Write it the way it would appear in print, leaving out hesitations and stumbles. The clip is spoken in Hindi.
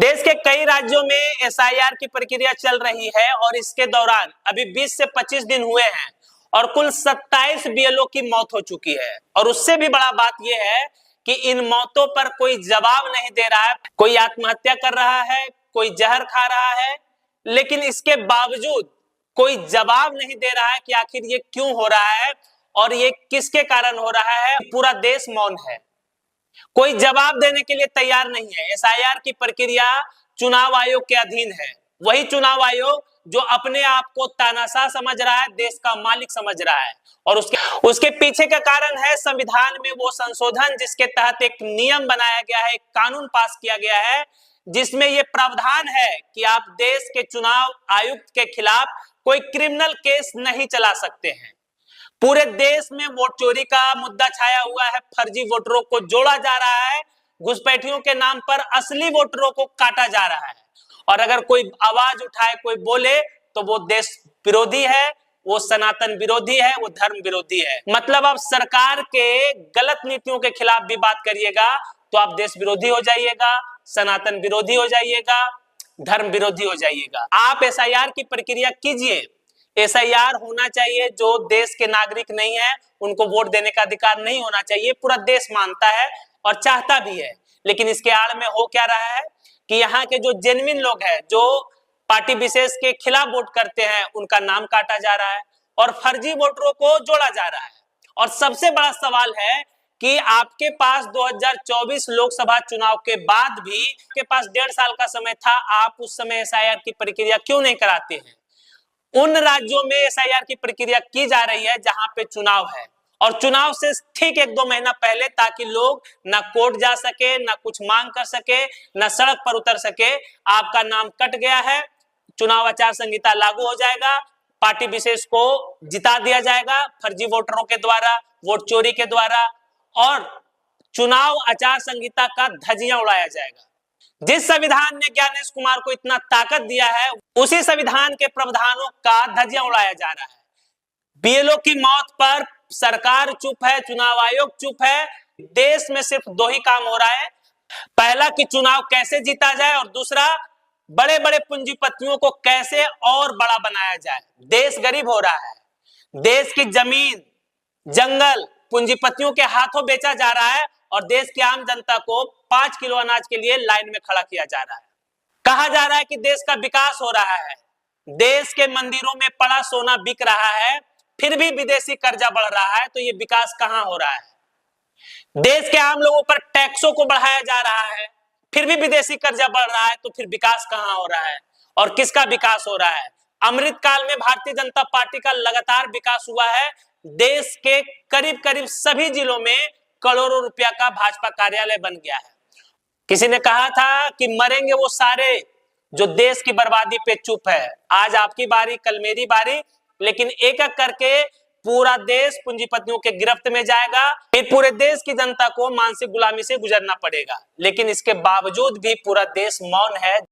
देश के कई राज्यों में एसआईआर की प्रक्रिया चल रही है और इसके दौरान अभी 20 से 25 दिन हुए हैं और कुल 27 बीएलओ की मौत हो चुकी है। और उससे भी बड़ा बात यह है कि इन मौतों पर कोई जवाब नहीं दे रहा है। कोई आत्महत्या कर रहा है, कोई जहर खा रहा है, लेकिन इसके बावजूद कोई जवाब नहीं दे रहा है कि आखिर ये क्यों हो रहा है और ये किसके कारण हो रहा है। पूरा देश मौन है, कोई जवाब देने के लिए तैयार नहीं है। एसआईआर की प्रक्रिया चुनाव आयोग के अधीन है, वही चुनाव आयोग जो अपने आप को तानाशाह समझ रहा है, देश का मालिक समझ रहा है। और उसके पीछे का कारण है संविधान में वो संशोधन जिसके तहत एक नियम बनाया गया है, एक कानून पास किया गया है, जिसमें ये प्रावधान है कि आप देश के चुनाव आयुक्त के खिलाफ कोई क्रिमिनल केस नहीं चला सकते हैं। पूरे देश में वोट चोरी का मुद्दा छाया हुआ है, फर्जी वोटरों को जोड़ा जा रहा है, घुसपैठियों के नाम पर असली वोटरों को काटा जा रहा है। और अगर कोई आवाज उठाए, कोई बोले तो वो देश विरोधी है, वो सनातन विरोधी है, वो धर्म विरोधी है। मतलब आप सरकार के गलत नीतियों के खिलाफ भी बात करिएगा तो आप देश विरोधी हो जाइएगा, सनातन विरोधी हो जाइएगा, धर्म विरोधी हो जाइएगा। आप एसआईआर की प्रक्रिया कीजिए। एसआईआर होना चाहिए, जो देश के नागरिक नहीं है उनको वोट देने का अधिकार नहीं होना चाहिए, पूरा देश मानता है और चाहता भी है। लेकिन इसके आड़ में हो क्या रहा है कि यहाँ के जो जेन्युइन लोग हैं, जो पार्टी विशेष के खिलाफ वोट करते हैं, उनका नाम काटा जा रहा है और फर्जी वोटरों को जोड़ा जा रहा है। और सबसे बड़ा सवाल है कि आपके पास 2024 लोकसभा चुनाव के बाद भी आपके पास 1.5 साल का समय था, आप उस समय एसआईआर की प्रक्रिया क्यों नहीं कराते हैं। उन राज्यों में एसआईआर की प्रक्रिया की जा रही है जहां पे चुनाव है, और चुनाव से ठीक 1-2 महीना पहले, ताकि लोग ना कोर्ट जा सके, ना कुछ मांग कर सके, ना सड़क पर उतर सके। आपका नाम कट गया है, चुनाव आचार संहिता लागू हो जाएगा, पार्टी विशेष को जिता दिया जाएगा फर्जी वोटरों के द्वारा, वोट चोरी के द्वारा, और चुनाव आचार संहिता का धज्जियां उड़ाया जाएगा। जिस संविधान ने ज्ञानेश कुमार को इतना ताकत दिया है, उसी संविधान के प्रावधानों का धज्जियां उड़ाया जा रहा है। बीएलओ की मौत पर सरकार चुप है, चुनाव आयोग चुप है। देश में सिर्फ 2 ही काम हो रहा है, पहला कि चुनाव कैसे जीता जाए, और दूसरा बड़े बड़े पूंजीपतियों को कैसे और बड़ा बनाया जाए। देश गरीब हो रहा है, देश की जमीन जंगल पूंजीपतियों के हाथों बेचा जा रहा है और देश की आम जनता को 5 किलो अनाज के लिए लाइन में खड़ा किया जा रहा है। कहा जा रहा है कि देश का विकास हो रहा है, देश के मंदिरों में पड़ा सोना बिक रहा है, फिर भी विदेशी कर्जा बढ़ रहा है, तो ये विकास कहां हो रहा है। देश के आम लोगों पर टैक्सों को बढ़ाया जा रहा है, फिर भी विदेशी कर्जा बढ़ रहा है, तो फिर विकास कहां हो रहा है और किसका विकास हो रहा है। अमृतकाल में भारतीय जनता पार्टी का लगातार विकास हुआ है, देश के करीब करीब सभी जिलों में करोड़ों रुपया का भाजपा कार्यालय बन गया है। किसी ने कहा था कि मरेंगे वो सारे जो देश की बर्बादी पे चुप है। आज आपकी बारी, कल मेरी बारी, लेकिन एक एक करके पूरा देश पूंजीपतियों के गिरफ्त में जाएगा, फिर पूरे देश की जनता को मानसिक गुलामी से गुजरना पड़ेगा। लेकिन इसके बावजूद भी पूरा देश मौन है।